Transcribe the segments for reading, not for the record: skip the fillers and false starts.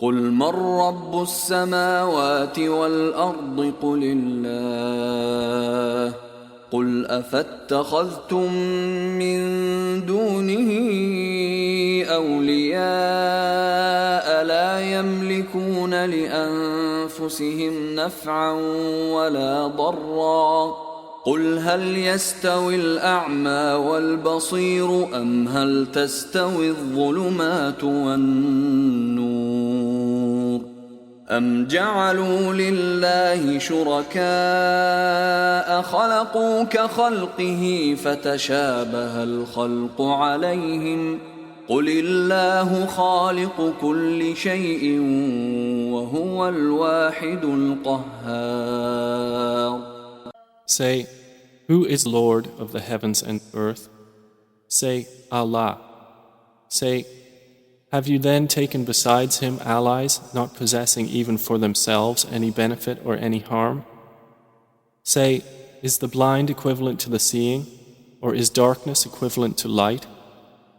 قل من رب السماوات والأرض قل الله قل أفاتخذتم من دونه أولياء لا يملكون لأنفسهم نفعا ولا ضرا قل هل يستوي الأعمى والبصير أم هل تستوي الظلمات والنور أم جعلوا لله شركاء خلقوا كخلقه فتشابه الخلق عليهم قل الله خالق كل شيء وهو الواحد القهار. Say, who is Lord of the heavens and earth? Say, Allah. Say, have you then taken besides him allies, not possessing even for themselves any benefit or any harm? Say, is the blind equivalent to the seeing, or is darkness equivalent to light?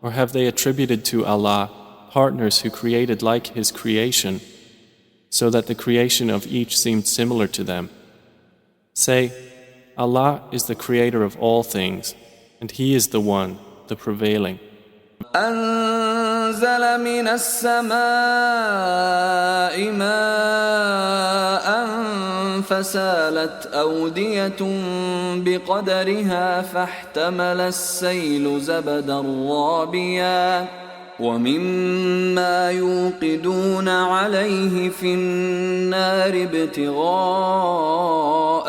Or have they attributed to Allah partners who created like his creation, so that the creation of each seemed similar to them? Say, Allah is the creator of all things, and He is the one, the prevailing. أنزل من السماء ماء فسالت أودية بقدرها فاحتمل السيل زبدا رابيا ومما يوقدون عليه في النار ابتغاء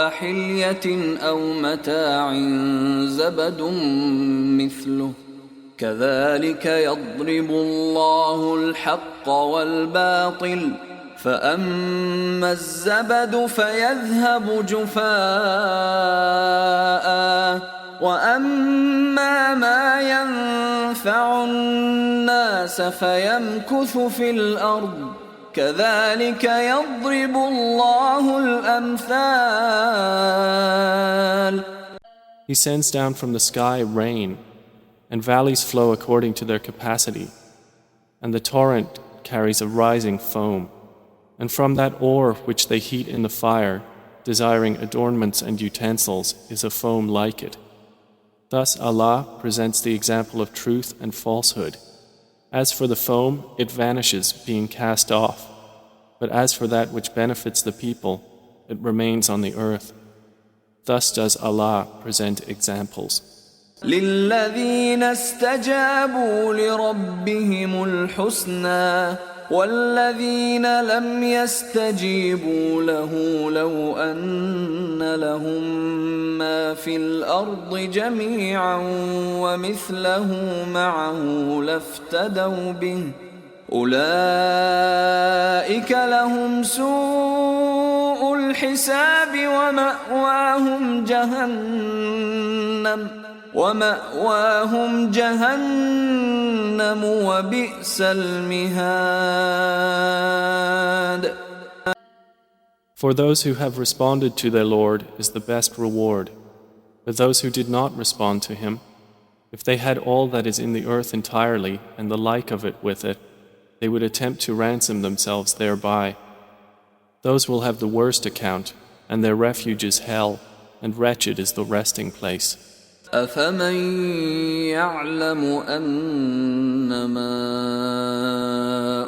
حلية أو متاع زبد مثله كذلك يضرب الله الحق والباطل فأما الزبد فيذهب جفاء وأما ما ينفع الناس فيمكث في الأرض كذلك يضرب الله الأمثال. He sends down from the sky rain, and valleys flow according to their capacity, and the torrent carries a rising foam, and from that ore which they heat in the fire, desiring adornments and utensils, is a foam like it. Thus Allah presents the example of truth and falsehood. As for the foam, it vanishes, being cast off, but as for that which benefits the people, it remains on the earth. Thus does Allah present examples. للذين استجابوا لربهم الحسنى والذين لم يستجيبوا له لو أن لهم ما في الأرض جميعا ومثله معه لافتدوا به أولئك لهم سوء الحساب ومأواهم جهنم وبئس المهاد. For those who have responded to their Lord is the best reward. But those who did not respond to him, if they had all that is in the earth entirely and the like of it with it, they would attempt to ransom themselves thereby. Those will have the worst account, and their refuge is hell, and wretched is the resting place. أفمن يعلم أنما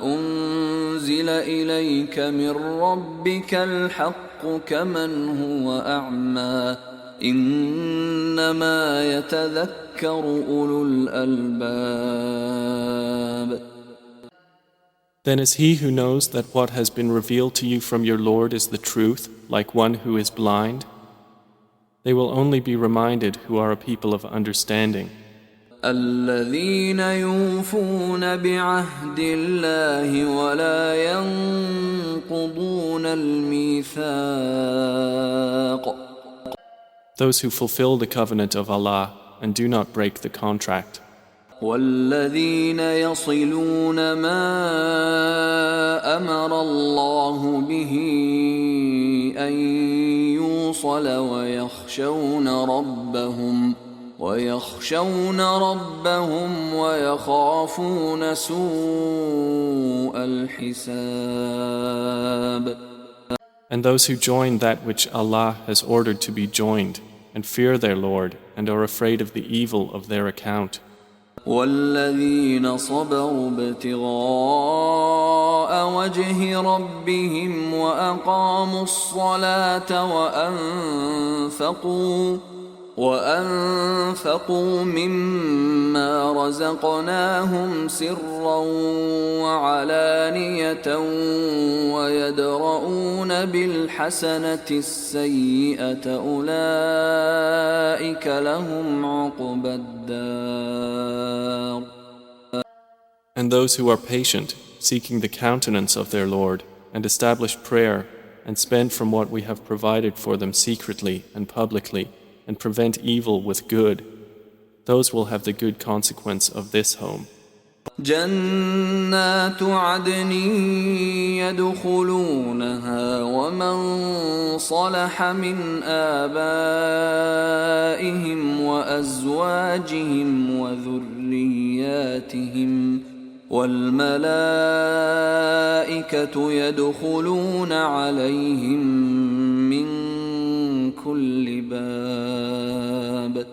أنزل إليك من ربك الحق كمن هو أعمى إنما يتذكر أولو الألباب. Then is he who knows that what has been revealed to you from your Lord is the truth, like one who is blind? They will only be reminded who are a people of understanding. الذين يوفون بعهد الله ولا ينقضون الميثاق. Those who fulfill the covenant of Allah and do not break the contract. والذين يصلون ما أمر الله به أن يوصل ويخشون ويخشون ربهم ويخافون سوء الحساب. And those who join that which Allah has ordered to be joined, and fear their Lord, and are afraid of the evil of their account. والذين صبروا ابتغاء وجه ربهم وأقاموا الصلاة وأنفقوا مما رزقناهم سرا وعلانية ويدرؤون بالحسنة السيئة أولئك لهم عقبى الدار. And those who are patient, seeking the countenance of their Lord, and establish prayer, and spend from what we have provided for them secretly and publicly, and prevent evil with good, those will have the good consequence of this home. جنات عدن يدخلونها ومن صلح من آبائهم وأزواجهم وذرياتهم والملائكة يدخلون عليهم من كل باب.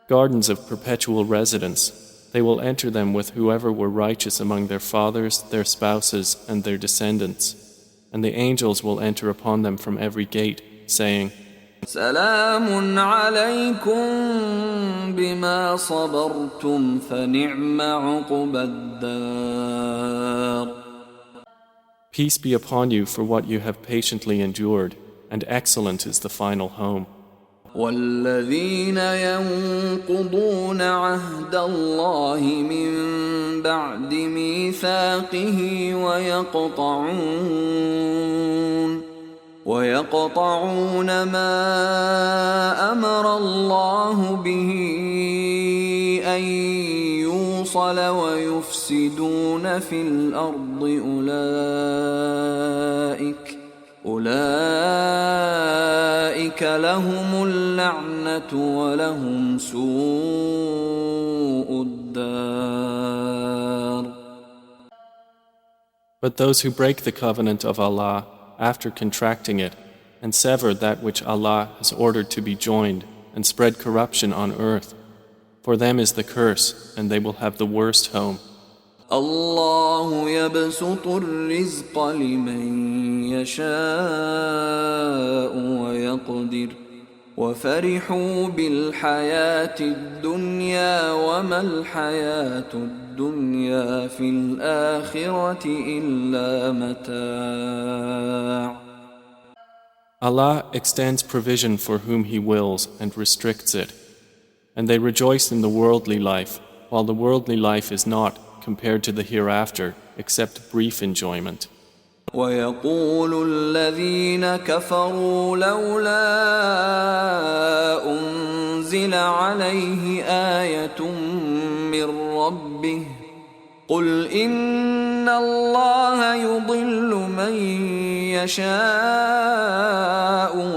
Gardens of perpetual residence. They will enter them with whoever were righteous among their fathers, their spouses, and their descendants. And the angels will enter upon them from every gate, saying, سلام عليكم بما صبرتم فنعم عقبى الدار. Peace be upon you for what you have patiently endured, and excellent is the final home. والذين ينقضون عهد الله من بعد ميثاقه ويقطعون ما أمر الله به أن يوصل ويفسدون في الأرض أولئك لهم اللعنة ولهم سوء الدار. But those who break the covenant of Allah after contracting it, and sever that which Allah has ordered to be joined, and spread corruption on earth, for them is the curse, and they will have the worst home. الله يبسط الرزق لمن يشاء ويقدر وفرحوا بالحياة الدنيا وما الحياة الدنيا في الآخرة إلا متاع. Allah extends provision for whom He wills and restricts it, and they rejoice in the worldly life, while the worldly life is not, compared to the hereafter, except brief enjoyment. ويقول الذين كفروا لولا أنزل عليه آية من ربه قل إن الله يضل من يشاء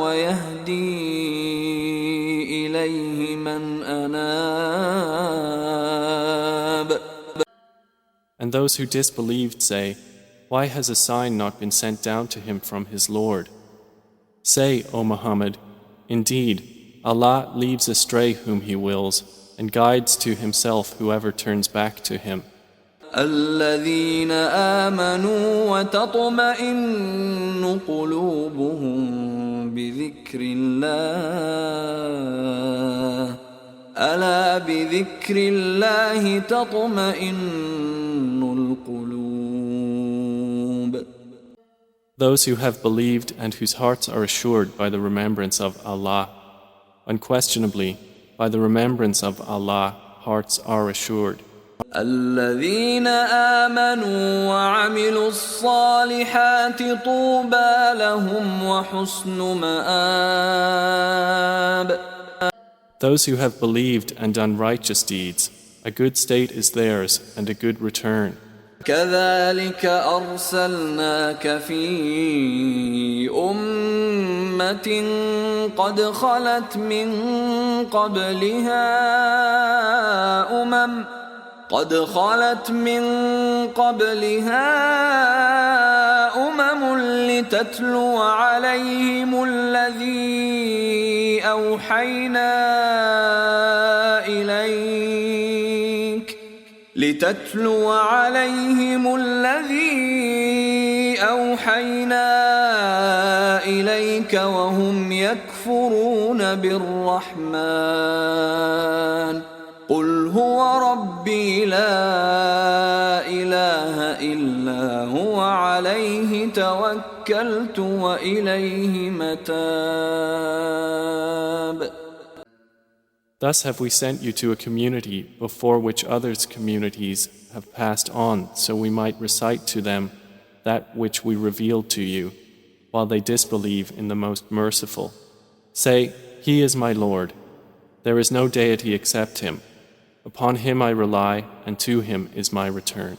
ويهدي إليه من أناب. And those who disbelieved say, why has a sign not been sent down to him from his Lord? Say, O Muhammad, indeed, Allah leads astray whom He wills, and guides to Himself whoever turns back to Him. الذين آمنوا وتطمئن قلوبهم بذكر الله ألا بذكر الله تطمئن القلوب. Those who have believed and whose hearts are assured by the remembrance of Allah. Unquestionably, by the remembrance of Allah, hearts are assured. الذين آمنوا وعملوا الصالحات طوبى لهم وحسن مآب. Those who have believed and done righteous deeds, a good state is theirs and a good return. كذلك أرسلناك في أمة قد خلت من قبلها أمم لتتلو عليهم الذي أوحينا إليك وهم يكفرون بالرحمن قل هو ربي لا إله إلا هو عليه توكلت وإليه متاب. Thus have we sent you to a community before which others' communities have passed on, so we might recite to them that which we revealed to you, while they disbelieve in the Most Merciful. Say, He is my Lord. There is no deity except Him. Upon Him I rely, and to Him is my return.